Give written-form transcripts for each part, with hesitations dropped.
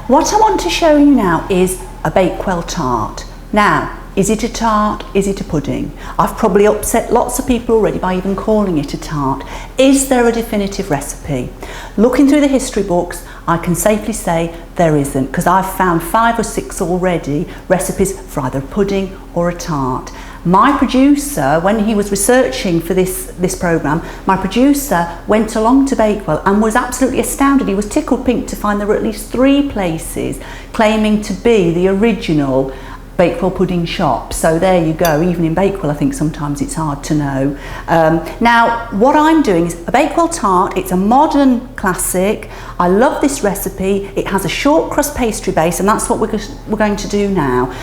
What I want to show you now is a Bakewell tart. Now, is it a tart? Is it a pudding? I've probably upset lots of people already by even calling it a tart. Is there a definitive recipe? Looking through the history books, I can safely say there isn't, because I've found 5 or 6 already recipes for either a pudding or a tart. My producer, when he was researching for this programme, my producer went along to Bakewell and was absolutely astounded. He was tickled pink to find there were at least 3 places claiming to be the original Bakewell pudding shop. So there you go. Even in Bakewell, I think sometimes it's hard to know. Now, what I'm doing is a Bakewell tart. It's a modern classic. I love this recipe. It has a short crust pastry base, and that's what we're going to do now.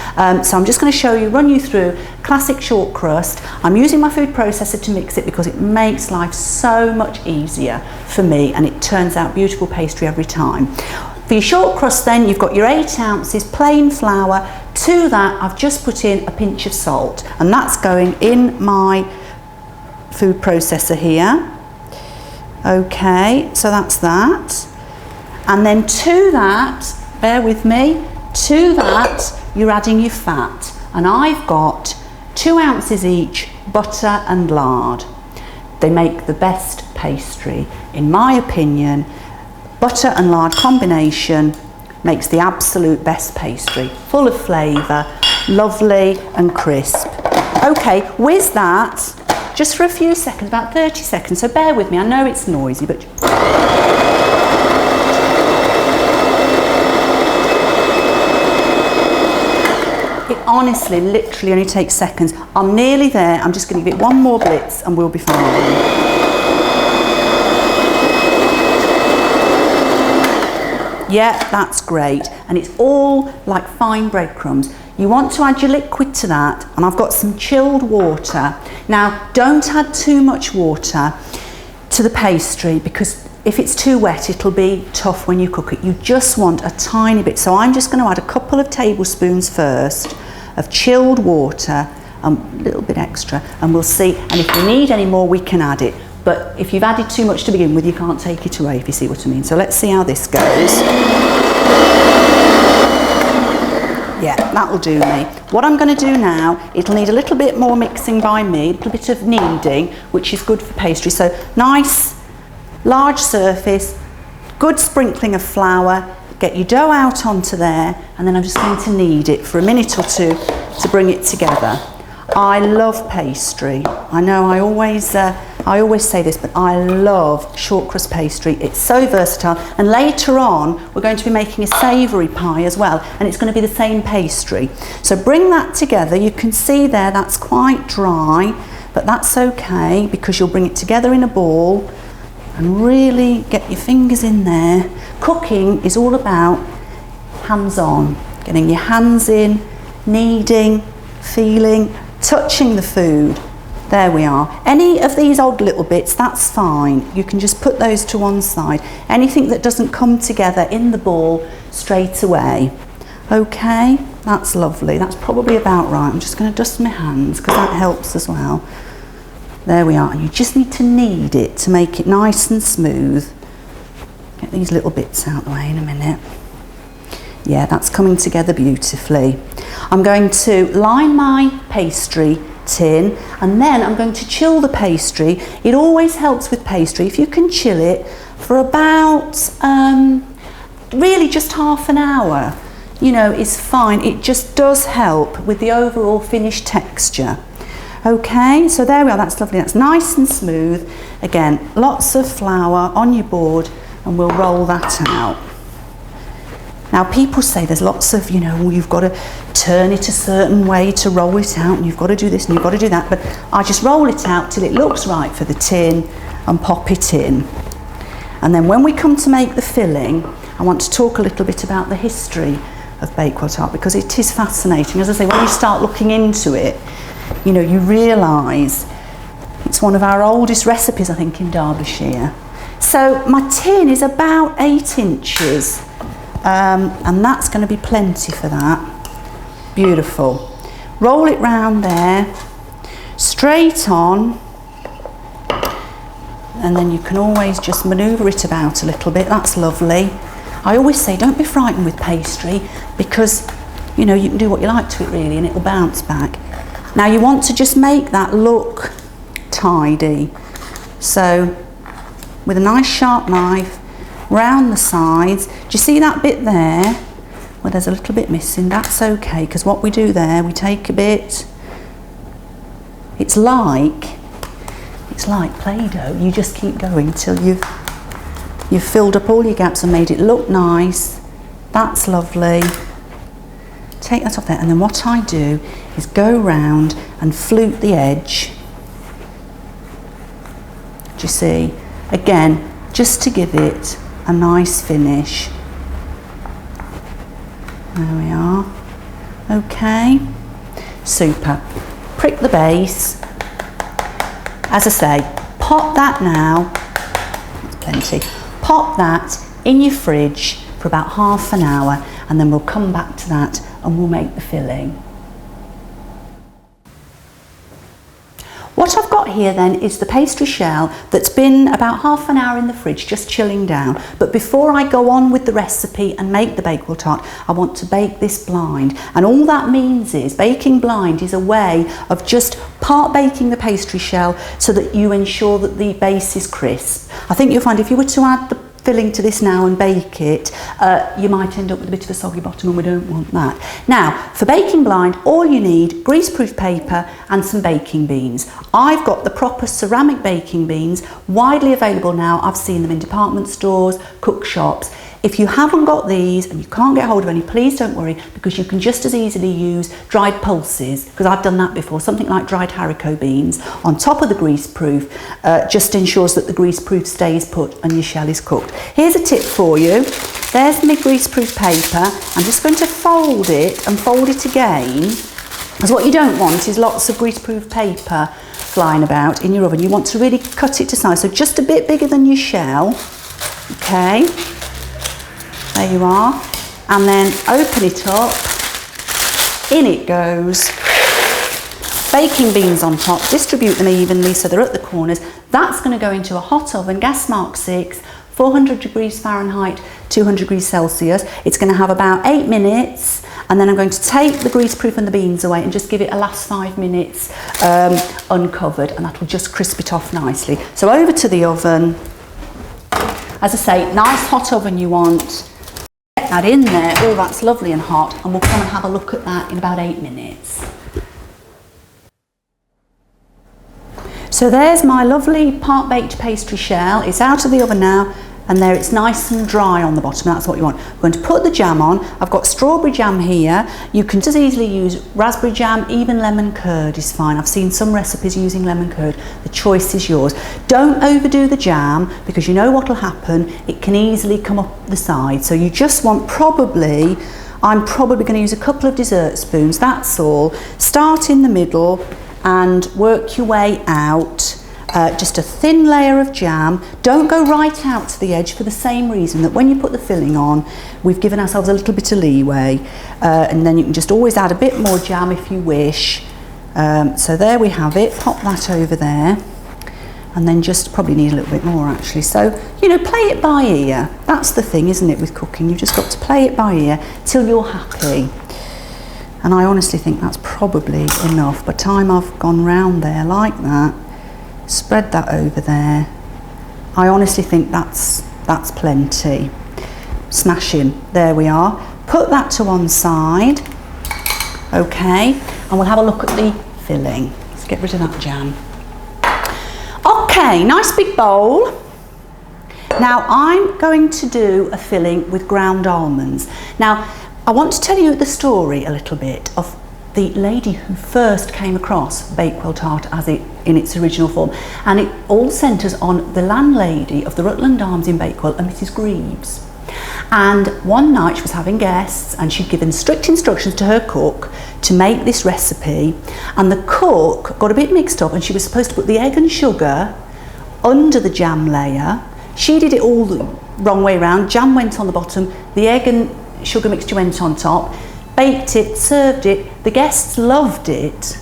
So I'm just going to run you through classic short crust. I'm using my food processor to mix it because it makes life so much easier for me, and it turns out beautiful pastry every time. For your short crust then, you've got your 8 ounces plain flour. To that, I've just put in a pinch of salt, and that's going in my food processor here. Okay, so that's that. And then to that, bear with me, to that, you're adding your fat. And I've got 2 ounces each, butter and lard. They make the best pastry. In my opinion, butter and lard combination makes the absolute best pastry. Full of flavour, lovely and crisp. Okay, with that, just for a few seconds, about 30 seconds, so bear with me, I know it's noisy, but... It honestly, literally only takes seconds. I'm nearly there, I'm just going to give it one more blitz and we'll be fine. Yeah, that's great. And it's all like fine breadcrumbs. You want to add your liquid to that, and I've got some chilled water. Now, don't add too much water to the pastry, because if it's too wet, it'll be tough when you cook it. You just want a tiny bit. So I'm just going to add a couple of tablespoons first of chilled water, a little bit extra, and we'll see. And if we need any more, we can add it. But if you've added too much to begin with, you can't take it away, if you see what I mean. So let's see how this goes. Yeah, that'll do me. What I'm going to do now, it'll need a little bit more mixing by me, a little bit of kneading, which is good for pastry. So nice, large surface, good sprinkling of flour, get your dough out onto there, and then I'm just going to knead it for a minute or two to bring it together. I love pastry. I know I always say this, but I love short crust pastry. It's so versatile. And later on, we're going to be making a savoury pie as well, and it's going to be the same pastry. So bring that together. You can see there that's quite dry, but that's okay, because you'll bring it together in a ball and really get your fingers in there. Cooking is all about hands-on, getting your hands in, kneading, feeling, touching the food. There we are. Any of these odd little bits, that's fine. You can just put those to one side. Anything that doesn't come together in the ball straight away. Okay, that's lovely. That's probably about right. I'm just going to dust my hands because that helps as well. There we are. And you just need to knead it to make it nice and smooth. Get these little bits out of the way in a minute. Yeah, that's coming together beautifully. I'm going to line my pastry tin, and then I'm going to chill the pastry. It always helps with pastry if you can chill it for about really just half an hour. You know, it's fine. It just does help with the overall finished texture. Okay, so there we are. That's lovely. That's nice and smooth. Again, lots of flour on your board, and we'll roll that out. Now, people say there's lots of, you know, you've got to turn it a certain way to roll it out, and you've got to do this and you've got to do that, but I just roll it out till it looks right for the tin and pop it in. And then when we come to make the filling, I want to talk a little bit about the history of Bakewell Tart, because it is fascinating. As I say, when you start looking into it, you know, you realise it's one of our oldest recipes, I think, in Derbyshire. So my tin is about 8 inches. And that's going to be plenty for that. Beautiful. Roll it round there, straight on, and then you can always just manoeuvre it about a little bit. That's lovely. I always say don't be frightened with pastry, because you know you can do what you like to it really and it will bounce back. Now you want to just make that look tidy. So with a nice sharp knife round the sides, do you see that bit there where there's a little bit missing? That's okay, because what we do there, we take a bit, it's like Play-Doh. You just keep going till you've filled up all your gaps and made it look nice. That's lovely. Take that off there, and then what I do is go round and flute the edge. Do you see? Again, just to give it a nice finish. There we are. Okay. Super. Prick the base. As I say, pop that now. That's plenty. Pop that in your fridge for about half an hour, and then we'll come back to that and we'll make the filling. What I've got here then is the pastry shell that's been about half an hour in the fridge, just chilling down. But before I go on with the recipe and make the Bakewell Tart, I want to bake this blind. And all that means is, baking blind is a way of just part baking the pastry shell so that you ensure that the base is crisp. I think you'll find if you were to add the filling to this now and bake it, you might end up with a bit of a soggy bottom, and we don't want that. Now, for baking blind, all you need, greaseproof paper and some baking beans. I've got the proper ceramic baking beans, widely available now. I've seen them in department stores, cook shops. If you haven't got these and you can't get hold of any, please don't worry, because you can just as easily use dried pulses, because I've done that before. Something like dried haricot beans on top of the greaseproof just ensures that the greaseproof stays put and your shell is cooked. Here's a tip for you. There's my greaseproof paper. I'm just going to fold it and fold it again, because what you don't want is lots of greaseproof paper flying about in your oven. You want to really cut it to size, so just a bit bigger than your shell. Okay. There you are, and then open it up, in it goes, baking beans on top, distribute them evenly so they're at the corners. That's going to go into a hot oven, gas mark 6, 400 degrees Fahrenheit, 200 degrees Celsius. It's going to have about 8 minutes, and then I'm going to take the greaseproof and the beans away and just give it a last 5 minutes uncovered, and that will just crisp it off nicely. So over to the oven. As I say, nice hot oven you want. Get that in there, oh that's lovely and hot, and we'll come and have a look at that in about 8 minutes. So there's my lovely part baked pastry shell. It's out of the oven now, and there it's nice and dry on the bottom. That's what you want. We're going to put the jam on. I've got strawberry jam here. You can just easily use raspberry jam, even lemon curd is fine. I've seen some recipes using lemon curd. The choice is yours. Don't overdo the jam, because you know what will happen. It can easily come up the side. So you just want I'm probably going to use a couple of dessert spoons, that's all. Start in the middle and work your way out. Just a thin layer of jam. Don't go right out to the edge, for the same reason that when you put the filling on, we've given ourselves a little bit of leeway, and then you can just always add a bit more jam if you wish. So there we have it. Pop that over there, and then just probably need a little bit more actually. So, you know, play it by ear. That's the thing, isn't it, with cooking? You've just got to play it by ear till you're happy. And I honestly think that's probably enough. By the time I've gone round there like that, spread that over there, I honestly think that's plenty. Smashing. There we are. Put that to one side. Okay, and we'll have a look at the filling. Let's get rid of that jam. Okay, nice big bowl. Now I'm going to do a filling with ground almonds. Now I want to tell you the story a little bit of the lady who first came across Bakewell Tart in its original form, and it all centres on the landlady of the Rutland Arms in Bakewell, a Mrs. Greaves. And one night she was having guests, and she'd given strict instructions to her cook to make this recipe, and the cook got a bit mixed up, and she was supposed to put the egg and sugar under the jam layer. She did it all the wrong way around. Jam went on the bottom, the egg and sugar mixture went on top. Baked it, served it, the guests loved it,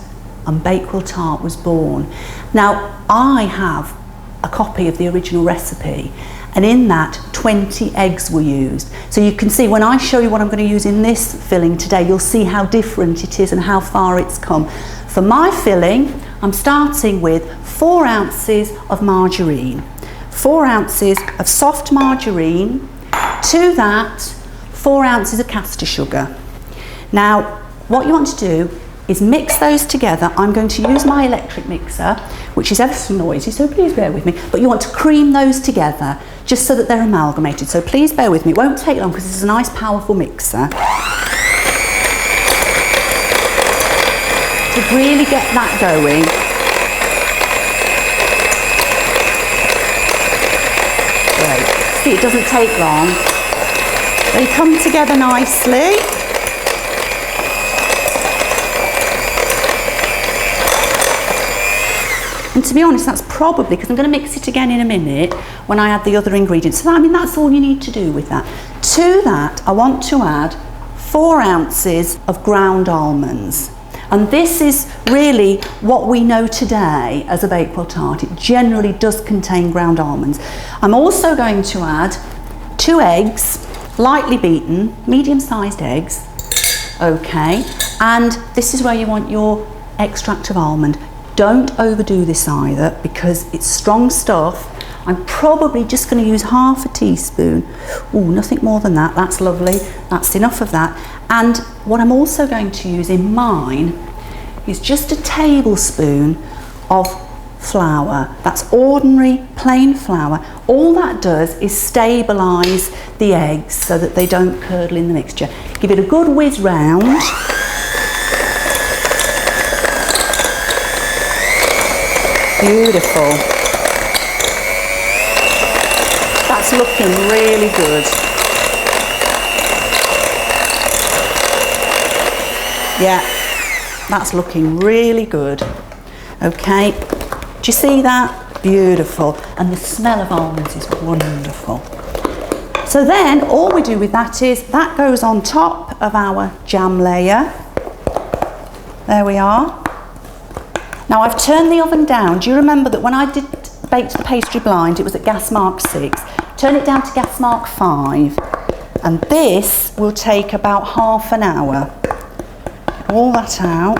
and Bakewell Tart was born. Now, I have a copy of the original recipe, and in that 20 eggs were used. So you can see when I show you what I'm going to use in this filling today, you'll see how different it is and how far it's come. For my filling, I'm starting with 4 ounces of margarine, 4 ounces of soft margarine, to that 4 ounces of caster sugar. Now what you want to do is mix those together. I'm going to use my electric mixer, which is ever so noisy, so please bear with me, but you want to cream those together just so that they're amalgamated, so please bear with me. It won't take long because it's a nice powerful mixer. To really get that going, great. See, it doesn't take long. They come together nicely. And to be honest, that's probably, because I'm going to mix it again in a minute when I add the other ingredients. So I mean, that's all you need to do with that. To that, I want to add 4 ounces of ground almonds. And this is really what we know today as a Bakewell tart. It generally does contain ground almonds. I'm also going to add 2 eggs, lightly beaten, medium-sized eggs. Okay, and this is where you want your extract of almond. Don't overdo this either because it's strong stuff. I'm probably just going to use half a teaspoon. Oh, nothing more than that. That's lovely. That's enough of that. And what I'm also going to use in mine is just a tablespoon of flour. That's ordinary plain flour. All that does is stabilise the eggs so that they don't curdle in the mixture. Give it a good whiz round. Beautiful. That's looking really good. Yeah, that's looking really good. Okay, do you see that? Beautiful. And the smell of almonds is wonderful. So then all we do with that is that goes on top of our jam layer. There we are. Now I've turned the oven down. Do you remember that when I did bake the pastry blind, it was at gas mark 6. Turn it down to gas mark 5. And this will take about half an hour. All that out.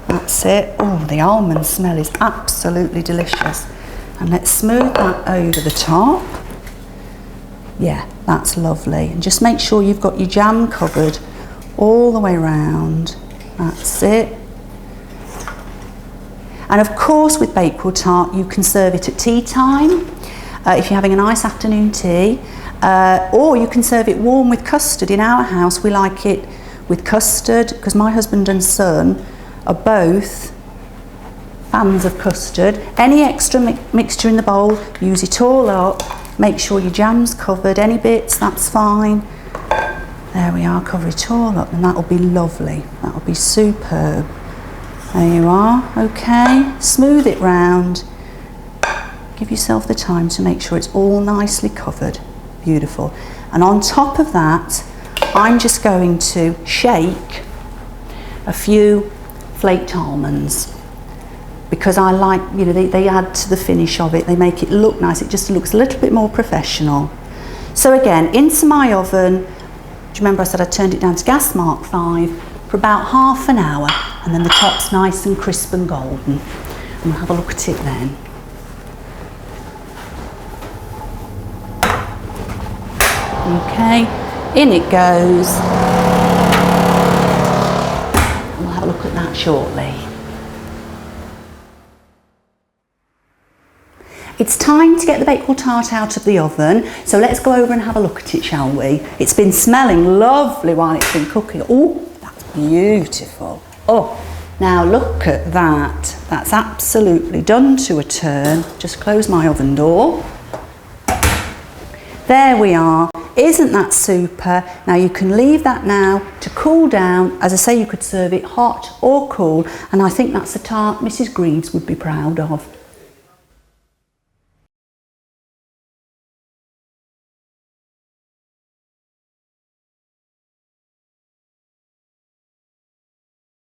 That's it. Oh, the almond smell is absolutely delicious. And let's smooth that over the top. Yeah, that's lovely. And just make sure you've got your jam covered all the way around. That's it. And of course with Bakewell tart you can serve it at tea time if you're having a nice afternoon tea, or you can serve it warm with custard. In our house we like it with custard because my husband and son are both fans of custard. Any extra mixture in the bowl, use it all up, make sure your jam's covered, any bits, that's fine. There we are, cover it all up and that'll be lovely, that'll be superb. There you are, okay, smooth it round, give yourself the time to make sure it's all nicely covered, beautiful. And on top of that, I'm just going to shake a few flaked almonds because I like, you know, they add to the finish of it, they make it look nice, it just looks a little bit more professional. So again, into my oven, do you remember I said I turned it down to gas mark 5 for about half an hour, and then the top's nice and crisp and golden. And we'll have a look at it then. Okay, in it goes. We'll have a look at that shortly. It's time to get the Bakewell tart out of the oven, so let's go over and have a look at it, shall we? It's been smelling lovely while it's been cooking. Oh, that's beautiful. Oh, now look at that. That's absolutely done to a turn. Just close my oven door. There we are. Isn't that super? Now you can leave that now to cool down. As I say, you could serve it hot or cool, and I think that's a tart Mrs. Greaves would be proud of.